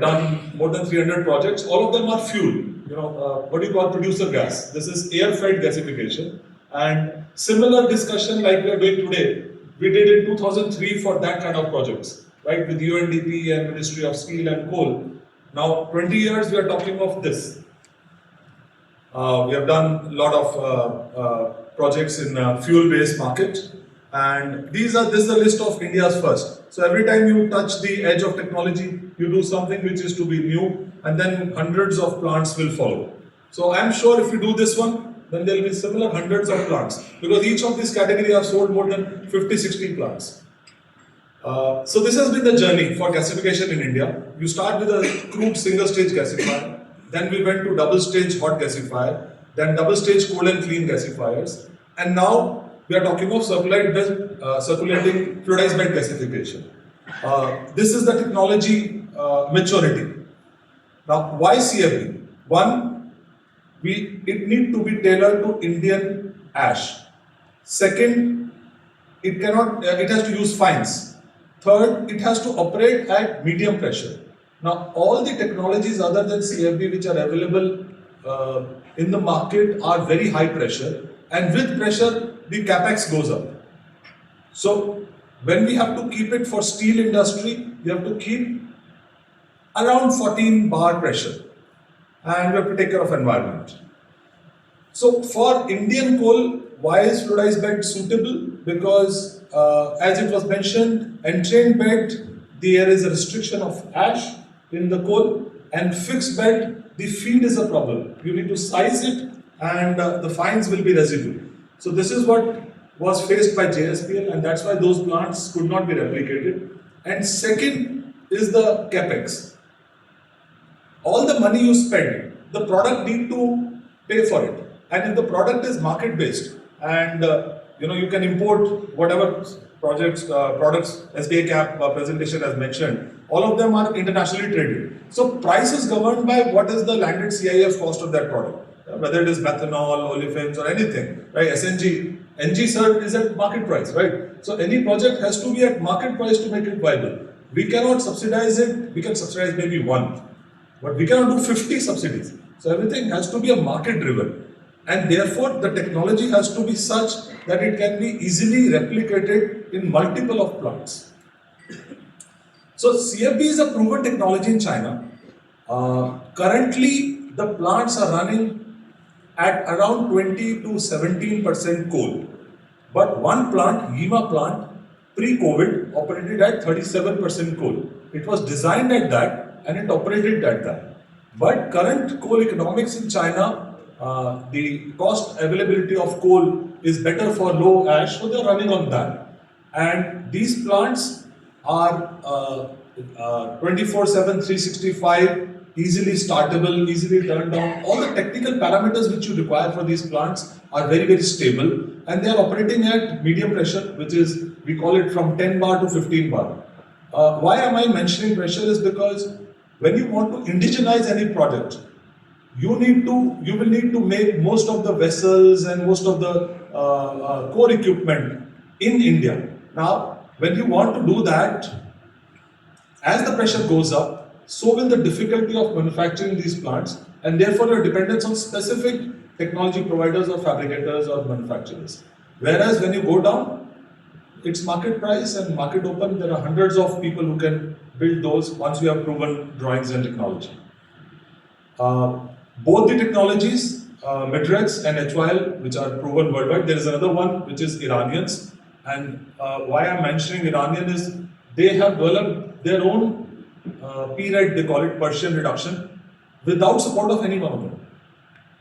done more than 300 projects. All of them are fuel. What do you call producer gas? This is air-fed gasification. And similar discussion like we are doing today, we did in 2003 for that kind of projects, right? With UNDP and Ministry of Steel and Coal. Now, 20 years we are talking of this. We have done a lot of projects in fuel-based market, and this is the list of India's first. So every time you touch the edge of technology, you do something which is to be new, and then hundreds of plants will follow. So I'm sure if you do this one, then there will be similar hundreds of plants, because each of these categories have sold more than 50-60 plants. So this has been the journey for gasification in India. You start with a crude single-stage gasifier. Then we went to double-stage hot gasifier, then double-stage cold and clean gasifiers, and now we are talking of circulating fluidized bed gasification. This is the technology maturity. Now, why CFB? One, it needs to be tailored to Indian ash. Second, it has to use fines. Third, it has to operate at medium pressure. Now, all the technologies other than CFB which are available in the market are very high pressure, and with pressure, the capex goes up. So, when we have to keep it for steel industry, we have to keep around 14 bar pressure, and we have to take care of environment. So, for Indian coal, why is fluidized bed suitable? Because, as it was mentioned, entrained bed, there is a restriction of ash in the coal, and fixed bed, the feed is a problem. You need to size it, and the fines will be residual. So this is what was faced by JSPL, and that's why those plants could not be replicated. And second is the capex. All the money you spend, the product need to pay for it. And if the product is market based, and you can import whatever products SBI cap presentation has mentioned, all of them are internationally traded. So price is governed by what is the landed CIF cost of that product, whether it is methanol, olefins or anything, right? SNG, NG sir is at market price, right? So any project has to be at market price to make it viable. We cannot subsidize it, we can subsidize maybe one, but we cannot do 50 subsidies. So everything has to be a market driven. And therefore, the technology has to be such that it can be easily replicated in multiple of plants. So CFB is a proven technology in China. Currently, the plants are running at around 20 to 17% coal. But one plant, Yima plant, pre-COVID operated at 37% coal. It was designed at that and it operated at that. But current coal economics in China, the cost availability of coal is better for low ash, so they're running on that. And these plants are 24/7, 365, easily startable, easily turned on. All the technical parameters which you require for these plants are very, very stable, and they are operating at medium pressure, which is, we call it from 10 bar to 15 bar. Why am I mentioning pressure is because when you want to indigenize any project, you will need to make most of the vessels and most of the core equipment in India. Now, when you want to do that, as the pressure goes up, so will the difficulty of manufacturing these plants, and therefore your dependence on specific technology providers or fabricators or manufacturers. Whereas when you go down, it's market price and market open. There are hundreds of people who can build those once you have proven drawings and technology. Both the technologies, Midrex and HYL, which are proven worldwide. There is another one which is Iranians, and why I'm mentioning Iranian is they have developed their own P-RED, they call it Persian reduction, without support of any one of them.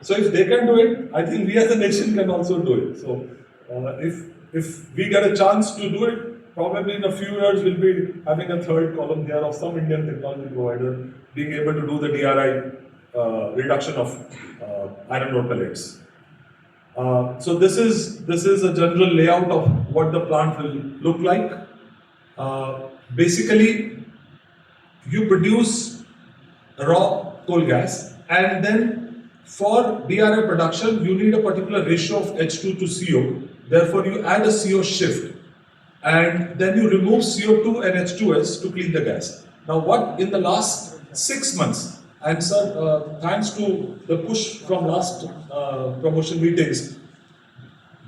So if they can do it, I think we as a nation can also do it. So if we get a chance to do it, probably in a few years we'll be having a third column here of some Indian technology provider being able to do the DRI reduction of iron ore pellets. So this is a general layout of what the plant will look like. Basically, you produce raw coal gas, and then for DRI production, you need a particular ratio of H2 to CO. Therefore, you add a CO shift, and then you remove CO2 and H2S to clean the gas. Now, what in the last 6 months, and sir, thanks to the push from last promotion meetings,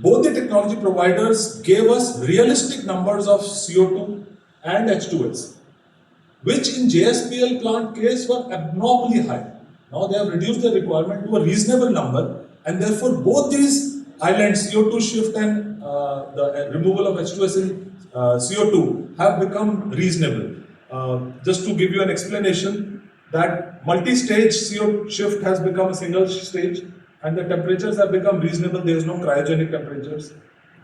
both the technology providers gave us realistic numbers of CO2 and H2S, which in JSPL plant case were abnormally high. Now they have reduced the requirement to a reasonable number, and therefore both these islands, CO2 shift and the removal of H2S in CO2, have become reasonable. Just to give you an explanation, that multi-stage CO shift has become a single stage, and the temperatures have become reasonable. There is no cryogenic temperatures.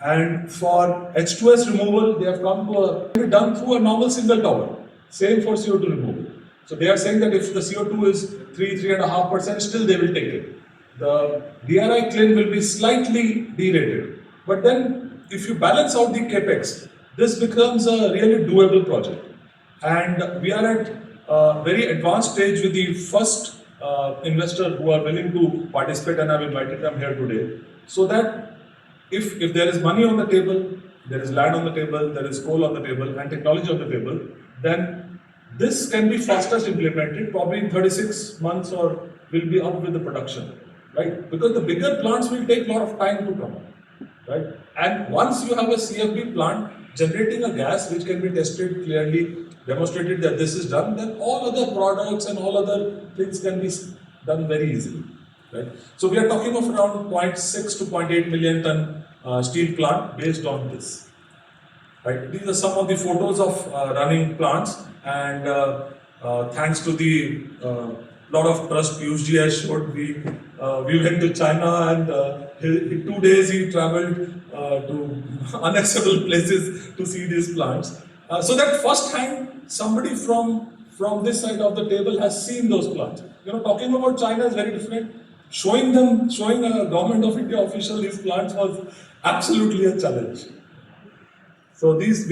And for H2S removal, they have come to be done through a normal single tower. Same for CO2 removal. So they are saying that if the CO2 is 3.5%, still they will take it. The DRI claim will be slightly derated. But then, if you balance out the capex, this becomes a really doable project. And we are at a very advanced stage with the first investor who are willing to participate, and I've invited them here today, so that if there is money on the table, there is land on the table, there is coal on the table, and technology on the table, then this can be fastest implemented, probably in 36 months, or will be up with the production, right? Because the bigger plants will take a lot of time to come up, right? And once you have a CFB plant generating a gas which can be tested clearly, demonstrated that this is done, then all other products and all other things can be done very easily, right? So we are talking of around 0.6 to 0.8 million ton steel plant based on this. Right. These are some of the photos of running plants, and thanks to the lot of trust Piyush ji has showed, we went to China, and in 2 days he traveled to unaccessible places to see these plants. So that first hand somebody from this side of the table has seen those plants. You know, talking about China is very different. Showing a government of India official these plants was absolutely a challenge. So these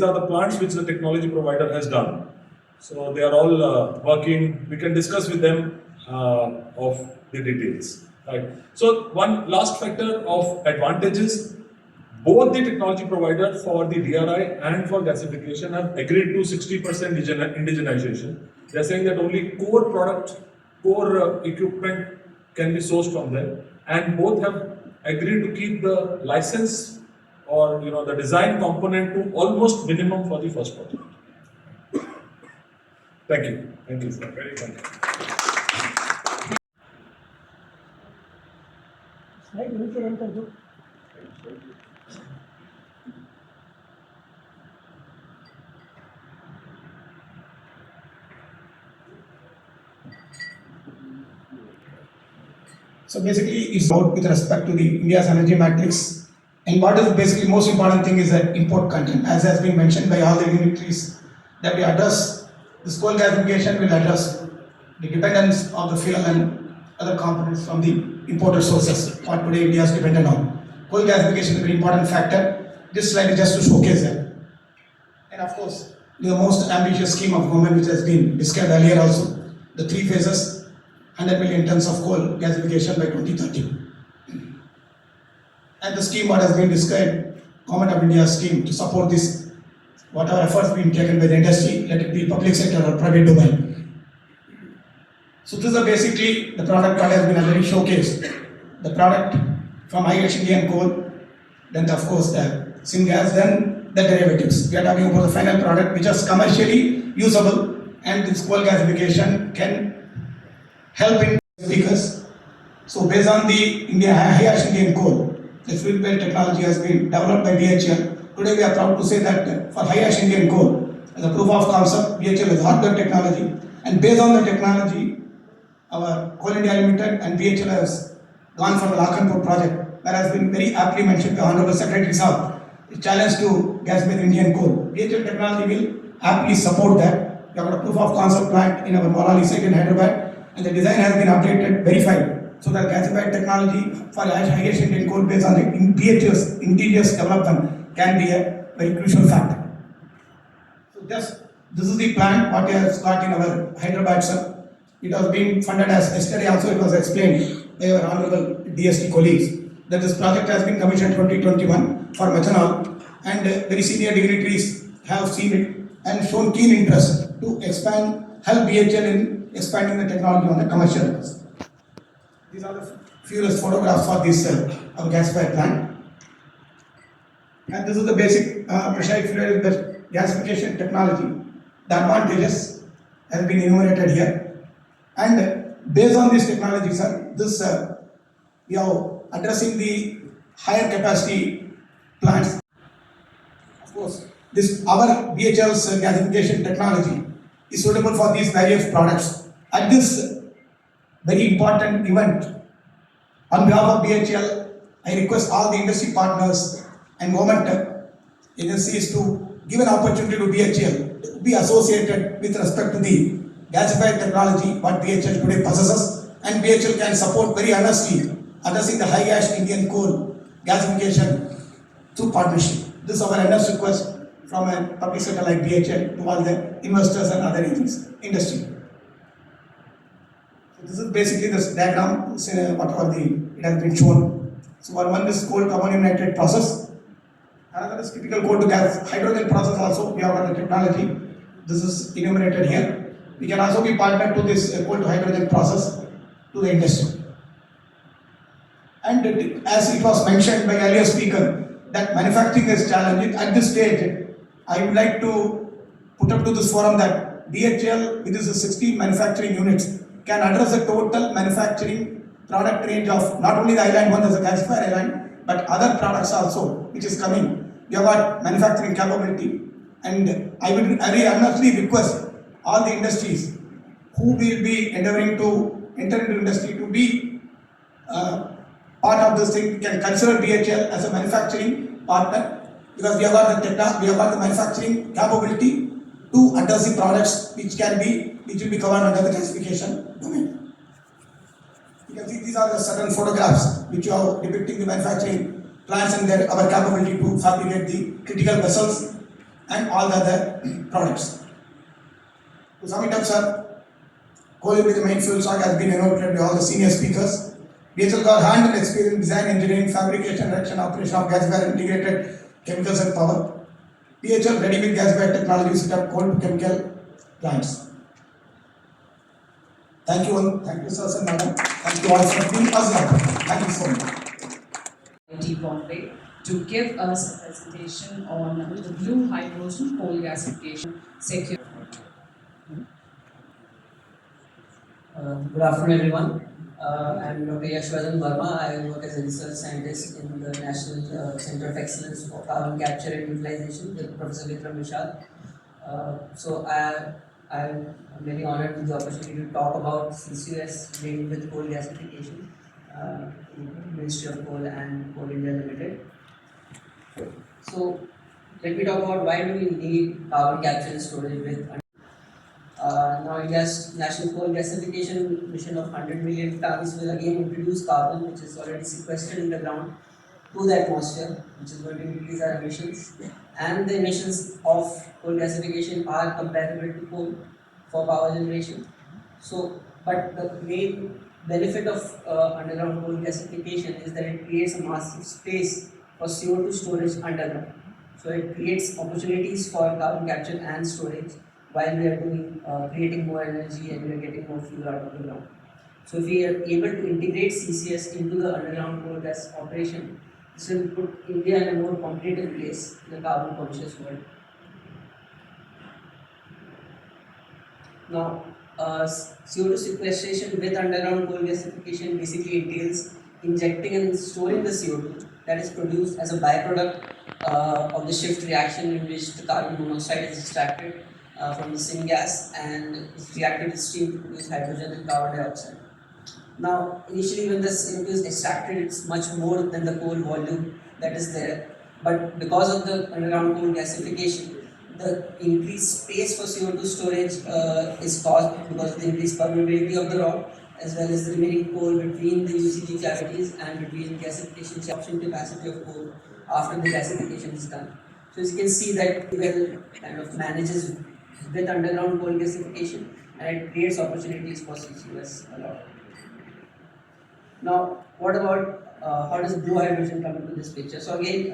are the plants which the technology provider has done. So they are all working. We can discuss with them of the details. Right. So one last factor of advantages: both the technology provider for the DRI and for gasification have agreed to 60% indigenization. They are saying that only core equipment can be sourced from them, and both have agreed to keep the license or the design component to almost minimum for the first project. Thank you, sir. Very thank you. So basically, it's about with respect to the India's energy matrix. And what is basically most important thing is that import content, as has been mentioned by all the dignitaries, that we address this coal gasification will address the dependence of the fuel and other components from the imported sources, what today India is dependent on. Coal gasification is a very important factor. This slide is just to showcase that. And of course, the most ambitious scheme of government which has been described earlier also, the 3 phases, 100 million tons of coal gasification by 2030. And the scheme what has been described, Government of India scheme to support this, whatever efforts being taken by the industry, let it be public sector or private domain. So this is basically the product what has been already showcased. The product from IAS Indian coal, then of course the syngas, then the derivatives. We are talking about the final product which is commercially usable, and this coal gasification can help in speakers. So based on the IAS Indian coal, the fuel belt technology has been developed by BHL. Today we are proud to say that for IAS Indian coal, as a proof of concept, BHL has got the technology, and based on the technology, our Coal India Limited and BHL has gone for the Lakhanpur project, that has been very aptly mentioned by Honorable Secretary Saab. The challenge to gas-based Indian coal. BHL technology will aptly support that. We have got a proof of concept plant in our Morali site in Hyderabad, and the design has been updated, verified. So the gasified technology for IAS Indian coal based on the BHL's indigenous development can be a very crucial factor. So this is the plant what we have got in our Hyderabad, sir. It has been funded as yesterday also it was explained by our honorable DST colleagues that this project has been commissioned 2021 for methanol, and very senior dignitaries have seen it and shown keen interest to help BHL in expanding the technology on the commercial levels. These are the few photographs for this our gas-fired plant. And this is the basic pressurized fluid the gasification technology. The advantages have been enumerated here. And based on this technology, sir, this we are addressing the higher capacity plants. Of course, this our BHL's gasification technology is suitable for these various products. At this very important event, on behalf of BHL, I request all the industry partners and government agencies to give an opportunity to BHL to be associated with respect to the gasified technology what BHL today possesses, and BHL can support very earnestly addressing the high ash Indian coal gasification through partnership. This is our earnest request from a public sector like BHL to all the investors and other industry. So this is basically this diagram, whatever it has been shown. So one is coal carbon nitrate process. Another is typical coal to gas hydrogen process also. We have got the technology. This is enumerated here. We can also be partnered to this coal to hydrogen process to the industry. And as it was mentioned by earlier speaker, that manufacturing is challenging. At this stage, I would like to put up to this forum that BHL with its 16 manufacturing units can address the total manufacturing product range of not only the island one as a gasifier island, but other products also, which is coming. We have got manufacturing capability, and I would very earnestly request all the industries who will be endeavoring to enter into industry to be part of this thing can consider BHL as a manufacturing partner, because we have got the manufacturing capability to address the products which will be covered under the classification domain. You can see these are the certain photographs which are depicting the manufacturing plants and our capability to fabricate the critical vessels and all the other products. To sum it up, sir, coal will be the main fuel stock has been enumerated by all the senior speakers. BHL got hand-on experience in design, engineering, fabrication, erection, operation of gasifier integrated chemicals and power. BHL ready with gasifier technology set up coal to chemical plants. Thank you, sir and madam. Thank you all for being us. Thank you so much. Bombay to give us a presentation on the blue hydrogen coal gasification secure. Good afternoon, everyone. I'm Dr. Yashwadan Verma. I work as a research scientist in the National Center of Excellence for Carbon Capture and Utilization with Professor Vikram Vishal. So I'm very honored with the opportunity to talk about CCUS linked with coal gasification, Ministry of Coal and Coal India Limited. So let me talk about why do we need carbon capture and storage with now India's national coal gasification mission of 100 million tons will again introduce carbon, which is already sequestered in the ground, to the atmosphere, which is going to increase our emissions. And the emissions of coal gasification are comparable to coal for power generation. So, but the main benefit of underground coal gasification is that it creates a massive space for CO2 storage underground. So it creates opportunities for carbon capture and storage while we are creating more energy and we are getting more fuel out of the ground. So if we are able to integrate CCS into the underground coal gas operation, this will put India in a more competitive place in a carbon conscious world. Now, CO2 sequestration with underground coal gasification basically entails injecting and storing the CO2 that is produced as a byproduct of the shift reaction in which the carbon monoxide is extracted from the syngas and is reacted with steam to produce hydrogen and carbon dioxide. Now, initially when the CO2 is extracted, it's much more than the coal volume that is there. But because of the underground coal gasification, the increased space for CO2 storage is caused because of the increased permeability of the rock, as well as the remaining coal between the UCG cavities and between gasification absorption capacity of coal after the gasification is done. So as you can see that well kind of manages with underground coal gasification and it creates opportunities for CCUS a lot. Now, what about how does blue hydrogen come into this picture? So again,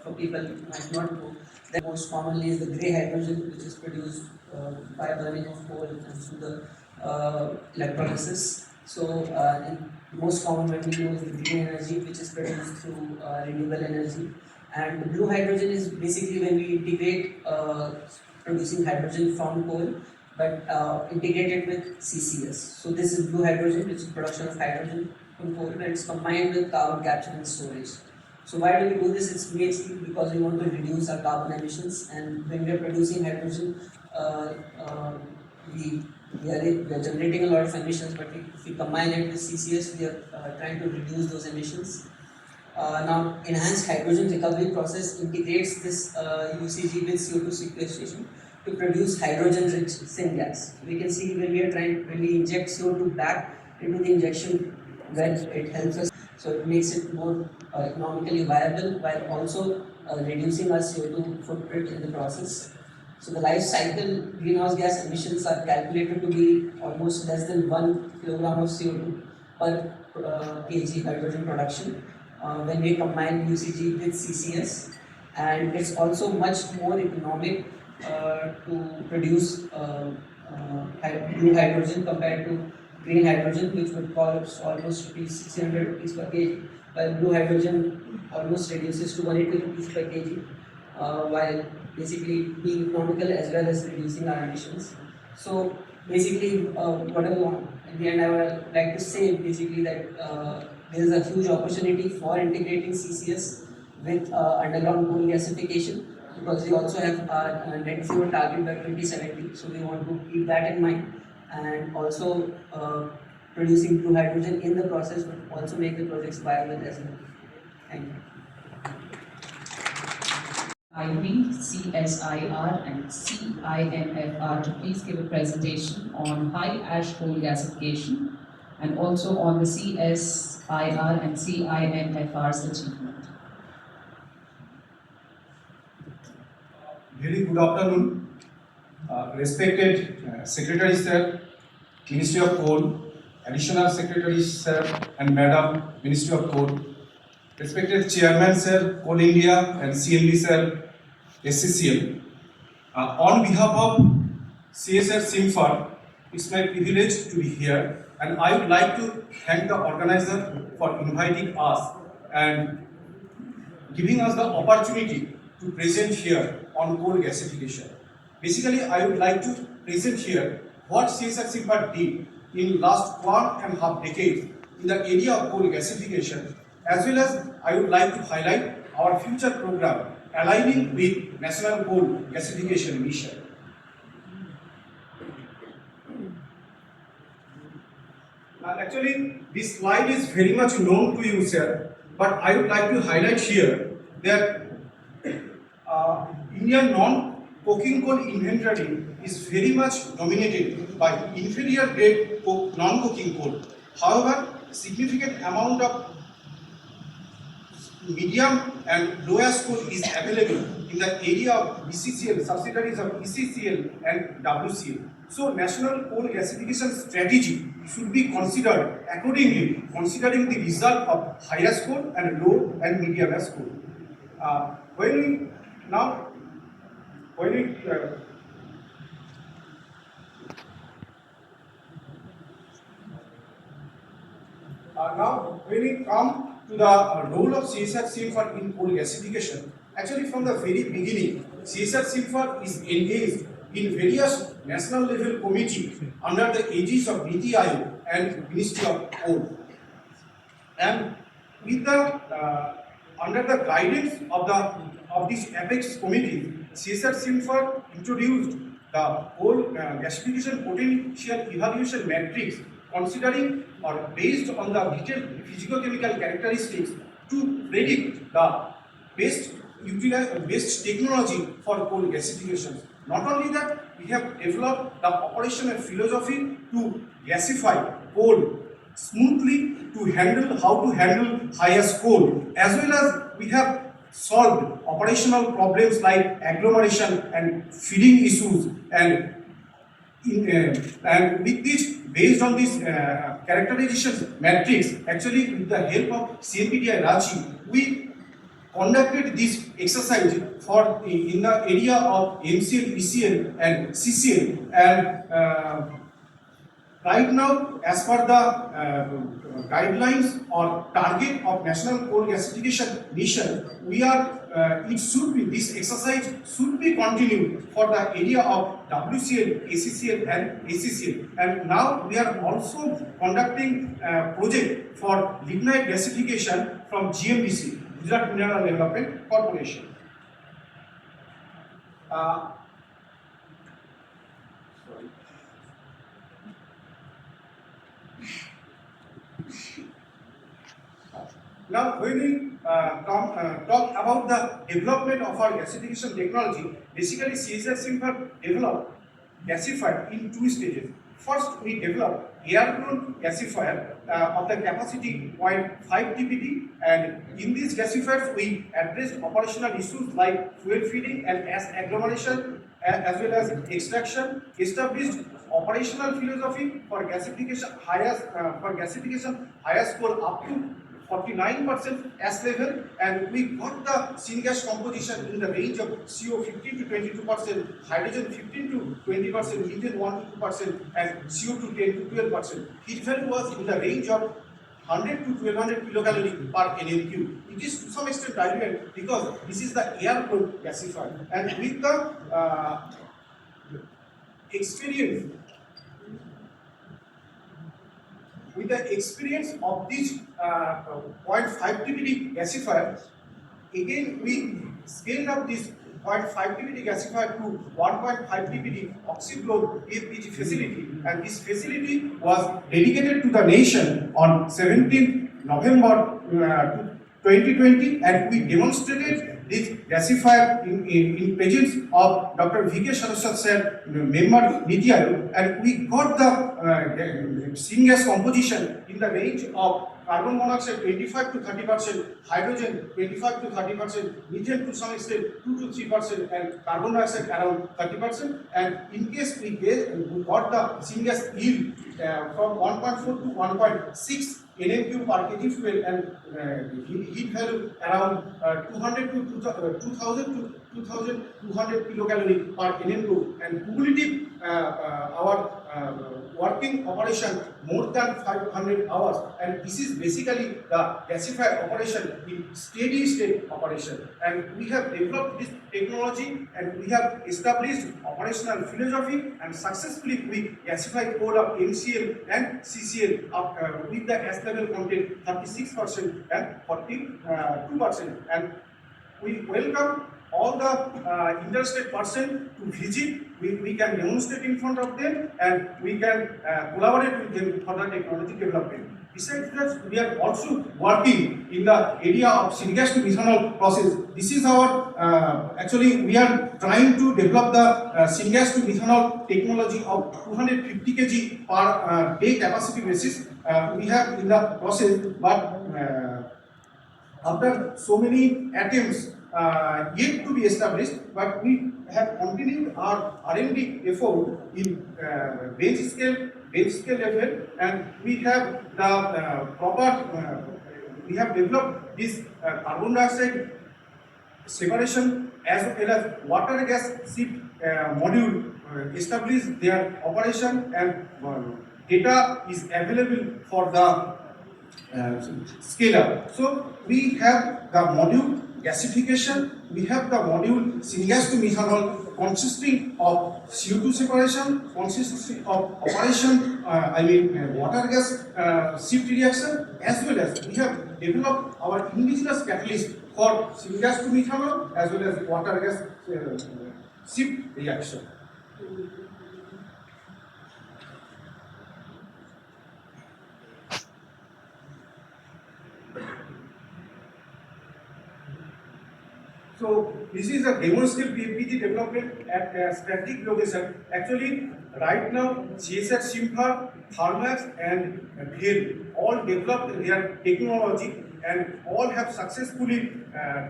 for people who might not know, that most commonly is the grey hydrogen, which is produced by burning of coal and through the electrolysis. So and most common one we know is the green energy, which is produced through renewable energy. And the blue hydrogen is basically when we integrate producing hydrogen from coal, but integrated with CCS. So this is blue hydrogen, which is production of hydrogen from coal, and it's combined with carbon capture and storage. So why do we do this? It's basically because we want to reduce our carbon emissions, and when we are producing hydrogen, uh, uh, we are generating a lot of emissions, but if we combine it with CCS, we are trying to reduce those emissions. Now, enhanced hydrogen recovery process integrates this UCG with CO2 sequestration to produce hydrogen-rich syngas. We can see when we inject CO2 back into the injection well, it helps us. So it makes it more economically viable while also reducing our CO2 footprint in the process. So the life cycle greenhouse gas emissions are calculated to be almost less than 1 kilogram of CO2 per kg hydrogen production when we combine UCG with CCS, and it's also much more economic to produce blue hydrogen compared to green hydrogen, which would cost almost rupees 600 rupees per kg, while blue hydrogen almost reduces to 180 rupees per kg, while basically being economical as well as reducing our emissions. So basically, what I want at the end, I would like to say basically that there is a huge opportunity for integrating CCS with underground coal gasification, because we also have our net zero target by 2070. So we want to keep that in mind, and also producing blue hydrogen in the process would also make the projects viable as well. Thank you. IB, CSIR and CINFR to please give a presentation on high ash coal gasification and also on the CSIR and CINFR's achievement. Very good afternoon, respected Secretary Sir, Ministry of Coal, Additional Secretary Sir and Madam, Ministry of Coal, respected Chairman Sir, Coal India and CMD Sir, SCCL. On behalf of CSR Simfar, it's my privilege to be here, and I would like to thank the organizer for inviting us and giving us the opportunity to present here on coal gasification. Basically, I would like to present here what CSR Simfar did in last 1.5 decades in the area of coal gasification, as well as I would like to highlight our future program aligning with National Coal Gasification Mission. Actually, this slide is very much known to you, sir, but I would like to highlight here that Indian non-coking coal inventory is very much dominated by inferior grade non-coking coal. However, significant amount of medium and low ash coal is available in the area of BCCL, subsidiaries of BCCL and WCL. So, national coal gasification strategy should be considered accordingly, considering the result of high ash coal and low and medium ash coal. Now when we come to the role of CSR Simfar in coal gasification, actually from the very beginning, CSR Simfar is engaged in various national level committees under the aegis of Niti Aayog and Ministry of Coal. And with the under the guidance of this apex committee, CSR Simfar introduced the coal gasification potential evaluation matrix, considering or based on the detailed physicochemical characteristics to predict the best technology for coal gasification. Not only that, we have developed the operational philosophy to gasify coal smoothly, to handle how to handle high ash coal, as well as we have solved operational problems like agglomeration and feeding issues, and with this based on this characterization matrix, actually with the help of CNPTI Ranchi, we conducted this exercise for in the area of MCL, ECL and CCL, and right now, as per the guidelines or target of National Coal Gasification Mission, it should be, this exercise should be continued for the area of WCL, ACCL and ACCL. And now we are also conducting a project for lignite gasification from GMDC, Gujarat Mineral Development Corporation. Now, when we talk about the development of our gasification technology, basically CSR Simfer developed gasifier in two stages. First, we developed air-blown gasifier of the capacity 0.5 TPD, and in these gasifiers we addressed operational issues like fuel feeding and gas agglomeration, as well as extraction, established operational philosophy for gasification highest score up to 49% S level, and we got the syngas composition in the range of CO 15 to 22%, hydrogen 15 to 20%, methane 1 to 2%, and CO2 10 to 12%. Heat value was in the range of 100 to 1200 kilocalorie per NMQ. It is to some extent diluted because this is the air-blown gasifier, and with the experience of this 0.5 TPD gasifier, again we scaled up this 0.5 TPD gasifier to 1.5 TPD oxy-blown APG facility, and this facility was dedicated to the nation on 17th November 2020, and we demonstrated this gasifier in presence of Dr. V.K. Saraswat sir, member Niti Aayog, and we got the syngas composition in the range of carbon monoxide 25 to 30%, hydrogen 25 to 30%, methane to some extent 2 to 3%, and carbon dioxide around 30%. And in case we got the syngas yield from 1.4 to 1.6 NMQ per kg fuel, and heat value around 200 to 2000 to 2200 kilocalorie per NMQ, and cumulative our working operation more than 500 hours, and this is basically the gasifier operation in steady state operation. And we have developed this technology, and we have established operational philosophy, and successfully we gasify coal of MCL and CCL with the S level content 36% and 42%, and we welcome all the interested person to visit. We can demonstrate in front of them, and we can collaborate with them for the technology development. Besides that, we are also working in the area of syngas to methanol process. This is our, actually we are trying to develop the syngas to methanol technology of 250 kg per day capacity basis. We have in the process, but after so many attempts yet to be established, but we have continued our R&D effort in bench scale level, and we have the proper, we have developed this carbon dioxide separation as well as water gas shift module, established their operation, and data is available for the scale up. So we have the module gasification, we have the module syngas to methanol consisting of CO2 separation, consisting of operation, water gas shift reaction, as well as we have developed our indigenous catalyst for syngas to methanol as well as water gas shift reaction. So this is a demonstrative PPG development at a strategic location. Actually, right now, GSR Simha, Thermax and Bhel all developed their technology, and all have successfully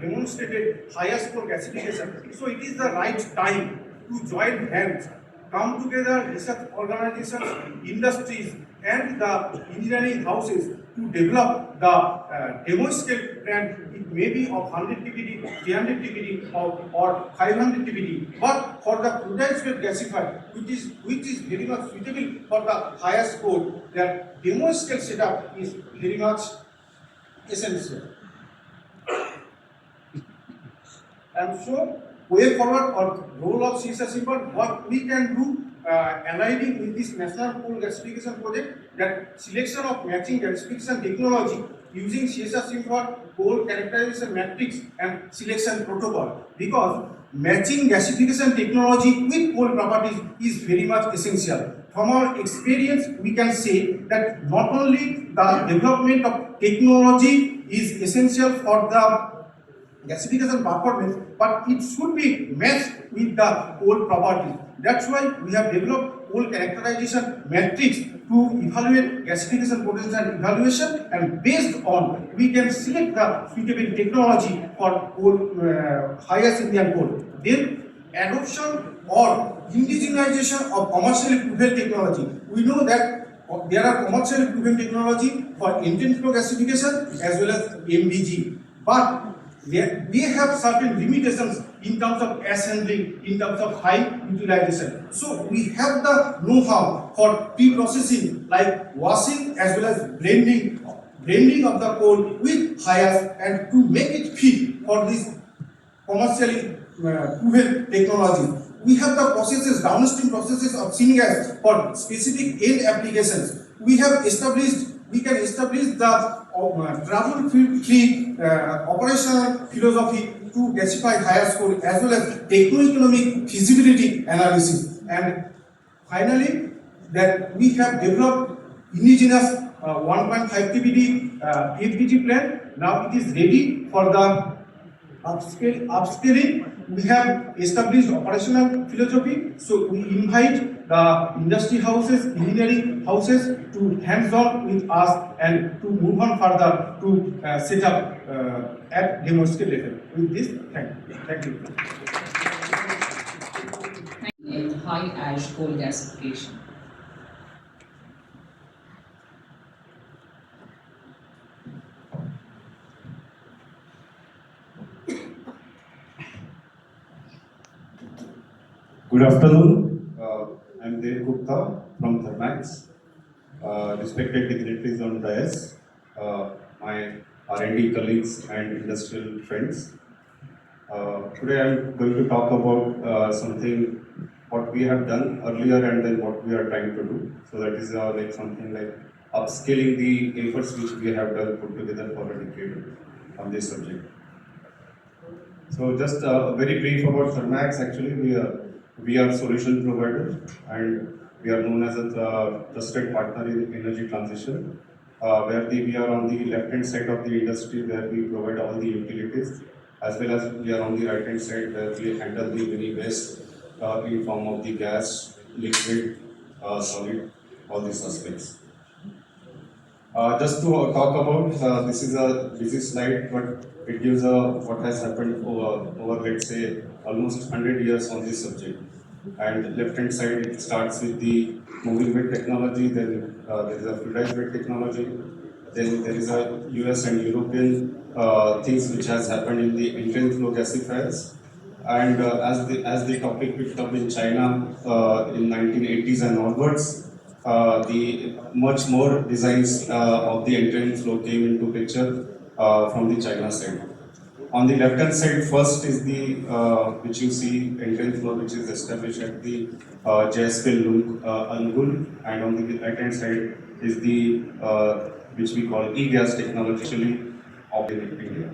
demonstrated higher score gasification. So it is the right time to join hands come together research organizations, industries, and the engineering houses to develop the demo scale plant. It may be of 100 TPD, 300 TPD, or 500 TPD, but for the fluidized scale gasifier, which is very much suitable for the highest code, that demo scale setup is very much essential. And so, way forward or role of CSR simple, what we can do aligning with this national coal gasification project, that selection of matching gasification technology using CSR simple coal characterization matrix and selection protocol, because matching gasification technology with coal properties is very much essential. From our experience, we can say that not only the development of technology is essential for the gasification performance, but it should be matched with the coal properties. That's why we have developed coal characterization matrix to evaluate gasification potential evaluation, and based on we can select the suitable technology for coal, highest Indian coal. Then adoption or indigenization of commercially proven technology. We know that there are commercially proven technology for intense flow gasification as well as MBG, but we have certain limitations in terms of ash handling, in terms of high utilization. So we have the know-how for pre-processing like washing as well as blending of the coal with high ash, and to make it fit for this commercially proven technology. We have the processes, downstream processes of syngas for specific end applications. We can establish the trouble-free operational philosophy to gasify higher coal, as well as techno-economic feasibility analysis. And finally, that we have developed indigenous 1.5 TPD PFBG plant. Now it is ready for the upscaling. We have established operational philosophy, so we invite the industry houses, engineering houses to hands-on with us and to move on further to set up at demo scale level. With this, thank you. In high ash coal gasification. Good afternoon. I'm Dev Gupta from Thermax. Respected dignitaries on dais, my R&D colleagues and industrial friends. Today I'm going to talk about something what we have done earlier and then what we are trying to do. So that is like something like upscaling the efforts which we have done put together for a decade on this subject. So just very brief about Thermax. Actually, we are solution provider, and we are known as a trusted partner in energy transition, where we are on the left hand side of the industry, where we provide all the utilities, as well as we are on the right hand side, where we handle the mini waste in form of the gas, liquid, solid, all these aspects. Just to talk about, this is a busy slide, but it gives what has happened over let's say almost 100 years on this subject. And left hand side, it starts with the moving bed technology, then there is a fluidized bed technology, then there is a US and European things which has happened in the entrance flow gasifiers. And as the topic picked up in China in 1980s and onwards, the much more designs of the entrance flow came into picture from the China side. On the left hand side, first is the which you see entrance flow, which is established at the JSP Angul, and on the right hand side is the which we call e-gas technology, actually of India.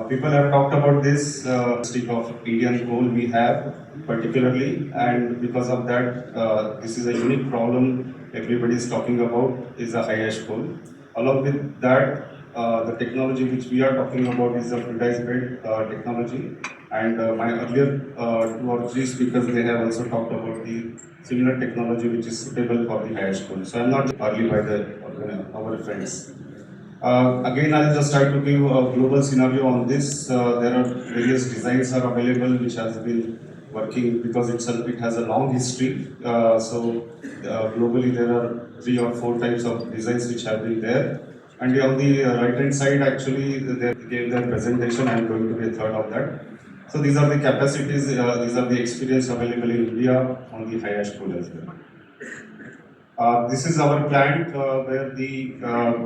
People have talked about this stick of Indian coal we have particularly, and because of that, this is a unique problem everybody is talking about is a high ash coal. Along with that, the technology which we are talking about is the fluidized bed technology, and my earlier 2 or 3 speakers, they have also talked about the similar technology which is suitable for the high ash coal. So I'm not early by our friends. Again, I'll just try to give a global scenario on this. There are various designs are available which has been working because it has a long history. Globally there are 3 or 4 types of designs which have been there. And on the right hand side, actually, they gave their presentation. I'm going to be a third of that. So these are the capacities, these are the experience available in India on the high ash coal as well. This is our plant where the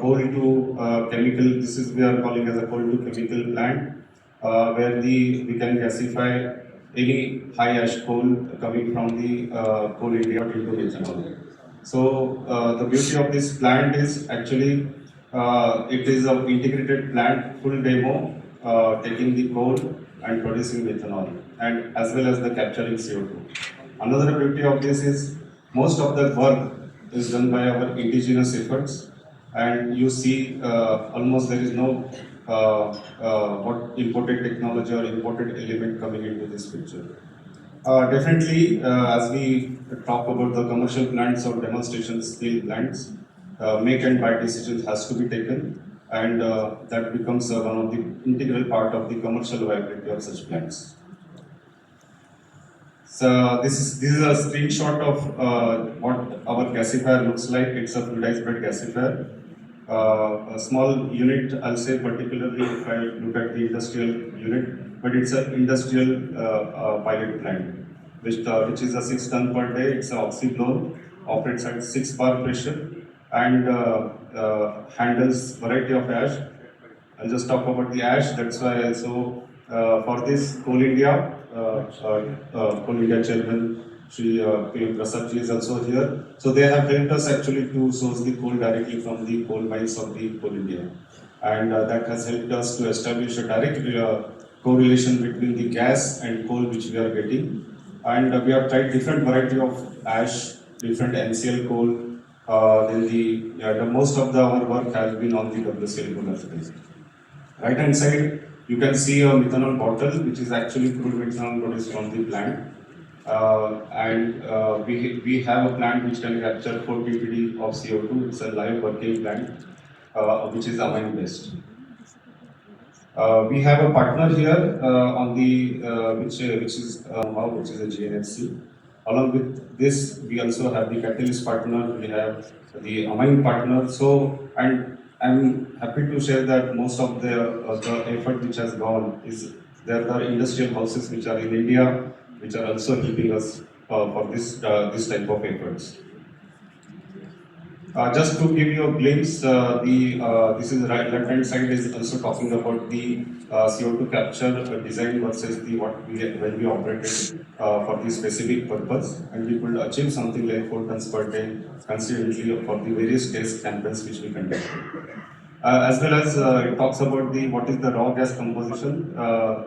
coal to chemical, this is we are calling as a coal to chemical plant, where we can gasify any high ash coal coming from the coal India into methanol. So the beauty of this plant is actually it is an integrated plant, full demo, taking the coal and producing methanol, and as well as the capturing CO2. Another beauty of this is most of the work is done by our indigenous efforts, and you see almost there is no what imported technology or imported element coming into this picture. Definitely, as we talk about the commercial plants or demonstration scale plants, make and buy decisions has to be taken, and that becomes one of the integral part of the commercial viability of such plants. So this is a screenshot of what our gasifier looks like. It's a fluidized bed gasifier. A small unit, I'll say particularly if I look at the industrial unit, but it's an industrial pilot plant, which is a 6 ton per day. It's an oxy-blown, operates at 6 bar pressure, and handles variety of ash. I'll just talk about the ash. That's why also for this Coal India, Coal India chairman Shri P.M. Prasad ji is also here. So they have helped us actually to source the coal directly from the coal mines of the Coal India, and that has helped us to establish a direct correlation between the gas and coal which we are getting. And we have tried different variety of ash, different NCL coal. Then the most of our work has been on the WCL coal as well. Right hand side, you can see a methanol bottle, which is actually crude methanol produced from the plant. We have a plant which can capture 4 ppd of CO2. It's a live working plant, which is amine based. We have a partner here on the which is which is a GNFC. Along with this, we also have the catalyst partner. We have the amine partner. So, and I'm happy to share that most of the effort which has gone is there are industrial houses which are in India which are also helping us for this type of efforts. Just to give you a glimpse, this is right left hand side is also talking about the CO2 capture design versus the what we when we operated for the specific purpose, and we could achieve something like 4 tons per day consistently for the various test campaigns which we conducted. As well as it talks about the what is the raw gas composition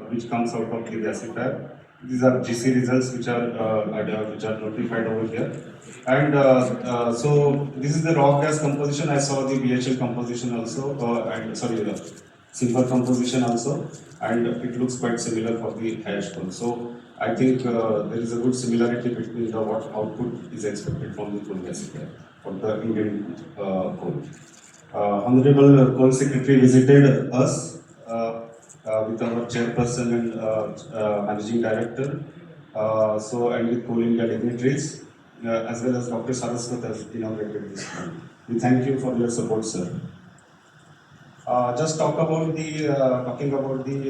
which comes out of the gasifier. These are GC results which are notified over here, and so this is the raw gas composition. I saw the BHL composition also, and sorry, simple composition also, and it looks quite similar for the hash coal. So I think there is a good similarity between the what output is expected from the coal gasifier for the Indian coal. Honorable Coal Secretary visited us with our chairperson and managing director, and with Coal India dignitaries, as well as Dr. Saraswat has inaugurated this plan. We thank you for your support, sir. Just talking about the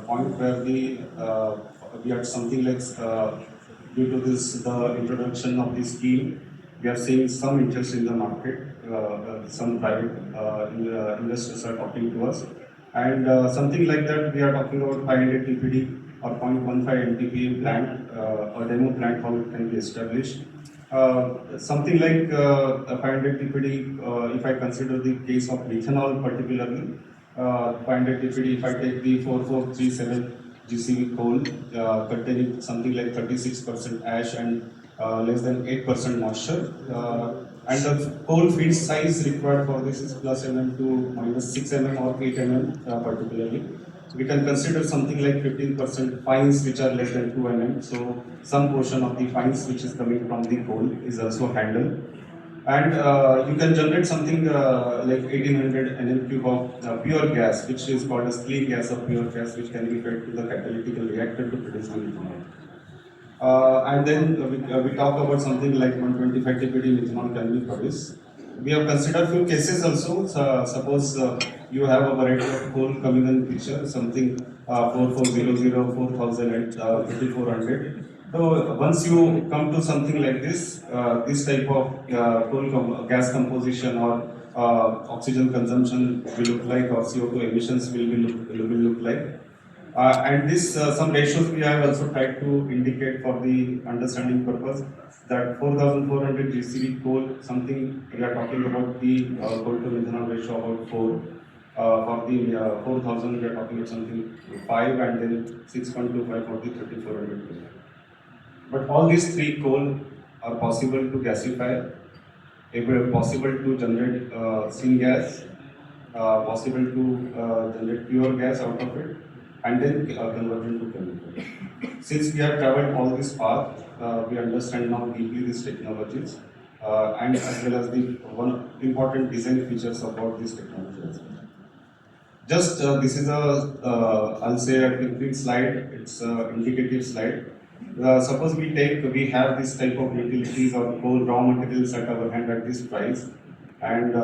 point where we had something like due to the introduction of this scheme, we are seeing some interest in the market. Some private investors are talking to us, and something like that we are talking about 500 TPD or 0.15 MTPA plant, a demo plant, how it can be established. Something like 500 TPD, if I consider the case of methanol particularly, 500 TPD, if I take the 4437 GCV coal containing something like 36% ash and less than 8% moisture, and the coal feed size required for this is plus mm to minus 6 mm or 8 mm particularly. We can consider something like 15% fines which are less than 2 mm. So some portion of the fines which is coming from the coal is also handled. And you can generate something like 1800 nm³ of pure gas, which is called as clean gas or pure gas, which can be fed to the catalytic reactor to produce the methanol. And then we talk about something like 125 TPD methanol can be produced. We have considered few cases also. So, suppose you have a variety of coal coming in picture, something 4400, 4000, and 3400. So once you come to something like this type of gas composition or oxygen consumption will look like, or CO2 emissions will look like. And this some ratios we have also tried to indicate for the understanding purpose that 4400 GCV coal, something we are talking about the coal to methanol ratio about 4. For the 4000 we are talking about something 5, and then 6.25 for the 3400 coal. But all these three coal are possible to gasify, possible to generate syngas, possible to generate pure gas out of it, and then convert into chemical. Since we have traveled all this path, we understand now deeply these technologies, and as well as the one important design features about this technology as well. Just this is a, I'll say a quick slide, it's an indicative slide. Suppose we have this type of utilities or coal raw materials at our hand at this price, and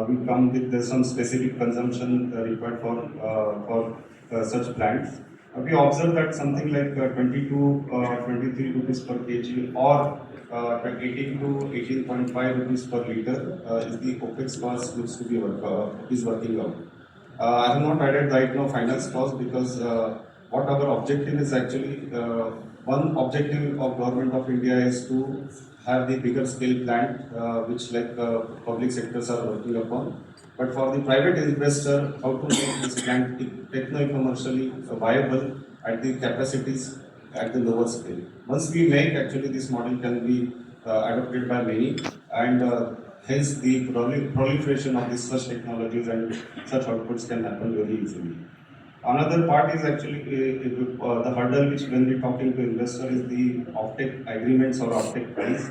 we come with some specific consumption required for such plants. We observe that something like 22 23 rupees per kg or 18 to 18.5 rupees per liter is the OPEX cost which to be is working out. I have not added right now finance cost because what our objective is actually one objective of government of India is to have the bigger scale plant which like public sectors are working upon. But for the private investor, how to make this plant techno-commercially viable at the capacities at the lower scale. Once we make, actually this model can be adopted by many, and hence the proliferation of these such technologies and such outputs can happen very easily. Another part is actually the hurdle which when we talking to investor is the offtake agreements or offtake price.